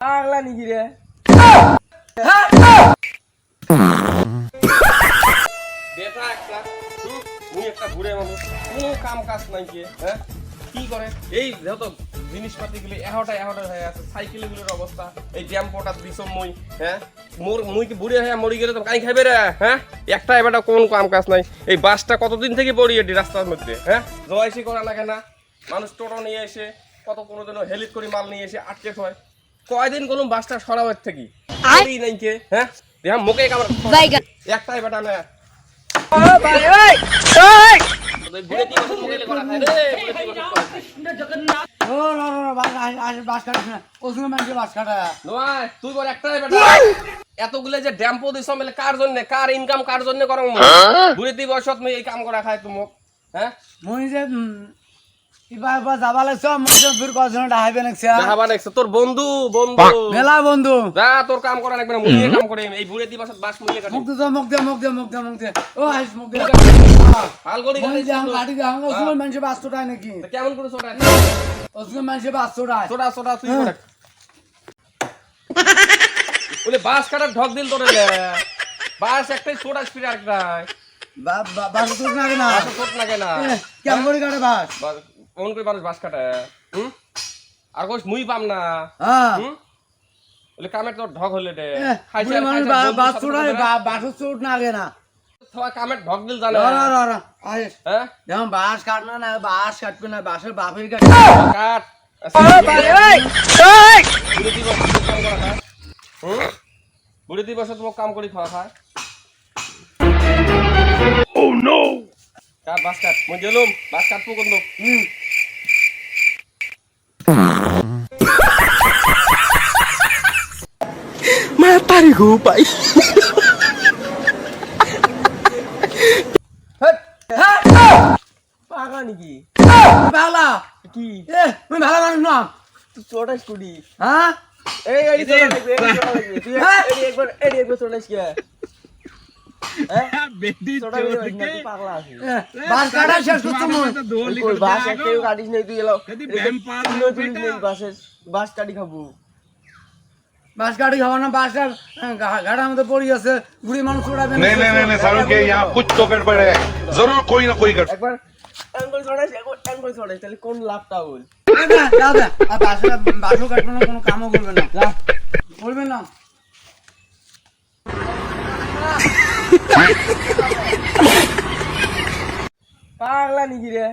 পাগলা নাকি রে? বেটা একটা মুই একটা ঘুরে মানুষ কোনো কাম কাজ নাই কি হ্যাঁ কি করে এই যত জিনিসপাতি গুলো এহটা হয়ে আছে সাইকেল গুলোর অবস্থা এই ড্যাম্পটা দিছম মই হ্যাঁ মুই কি বুড়ে হয়ে মরি গেলে তো কাই খাইবে রে হ্যাঁ একটা এবারটা কোন কাম কাজ নাই এই বাসটা কতদিন থেকে পড়ি এটি রাস্তার মধ্যে হ্যাঁ জয়সি করা লাগে না মানুষ টোটো নিয়ে এসে কত কোনো দিনও হেলিট করে মাল নিয়ে এসে আটকে হয় কয়দিন কোন বাসটা সরাবার থেকে এই নাই কে হ্যাঁ দেখ মুখে কামড় একটা এবারটা না ভাই ওই ওই বুড়ে কি বছর মুখে করা খায় রে বুড়ে কি বছর ও না না বাস কাটিস না ওসুর মানুষের বাস কাটা নয় তুই বল একটাই বেটা এতগুলো যে ড্যাম্পো দিছ মেলে কার জন্য কার ইনকাম কার জন্য করং বুড়ে দি বছর মই এই কাম করা খায় তুমি হ্যাঁ মই যে ইবা যাবা লাগছ মই ফির কজন ডাহাইবে নাকছে যাবা নাকছে তোর বন্ধু বন্ধু মেলা বন্ধু যা তোর কাম করা লাগবে না মুই কাম করে এই বুড়ে দি বছর বাস মুই কাটে মুখ দে ও আইস মুখ দে হাল করি মই যে গাড়ি দে আমরা ওসুর মানুষের বাস তোটাই নাকি কেমন করে ছোটা ওসুর মানুষের বাস তোটাই ছোটা তুই করে ওলে বাস কাটার ঢক দিল তোরে বাস একটাই ছোটা স্পিড আরেকটাই বাস তোট না না বাস ছোট লাগে না কেমন করে কাটে বাস কোন করে মানুষ বাস কাটে আর কোস মুই পাম না হ্যাঁ ওলে কামের তোর ঢক হলে রে বুড়ি মানুষ বাস তোটাই বাস তোট না আগে না তোরা কামের ঢক দিল জানে আইস হ্যাঁ যেমন বাস কাটনা না বাস কাটবে না বাসের বাপের কাট কাট বুড়ি দিবস তোমার কাম করি খাওয়া খায় Oh no! কাট বাস কাট মই গেলুম বাস কাটবো কোন Matari ko pa. পাগলা নাকি ভালা কি তুই ভালো মানুষ না তুই ছোটা স্কুটি হ্যাঁ এই গাড়ি চলা লাগবে তুই এডি একবার ছোটাস কি Bedi ছোটা গাড়ি না তুই পাগলা আছিস বাস কাটা শেষ করতে মই ওই বাস একটাও কাটিস নাই তুই এলো যদি ব্যায়াম পার বাসের বাস কাটি খাবো বাস গাড়ি খাওয়া না বাসটা গাড়ার মধ্যে পড়ি আছে বুড়ি মানুষ উড়াবে नहीं नहीं नहीं नहीं सारों के यहाँ कुछ तो गड़बड़ है जरूर कोई ना कोई गड़बड़ একবার অ্যাঙ্গল ছড়াইস তাহলে কোন লাভটা হল বাসও কাটবে না কোনো কামও করবে না যা করবে না পাগলা নাকি রে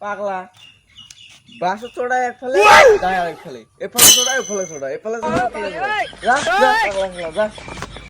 পাগলা বাস চড়াই এক ফেলে গায়ে আরেক ফেলে এ ফেলে চড়াই ও ফেলে চড়াই এ ফেলে চড়াই যা যা পাগলা যা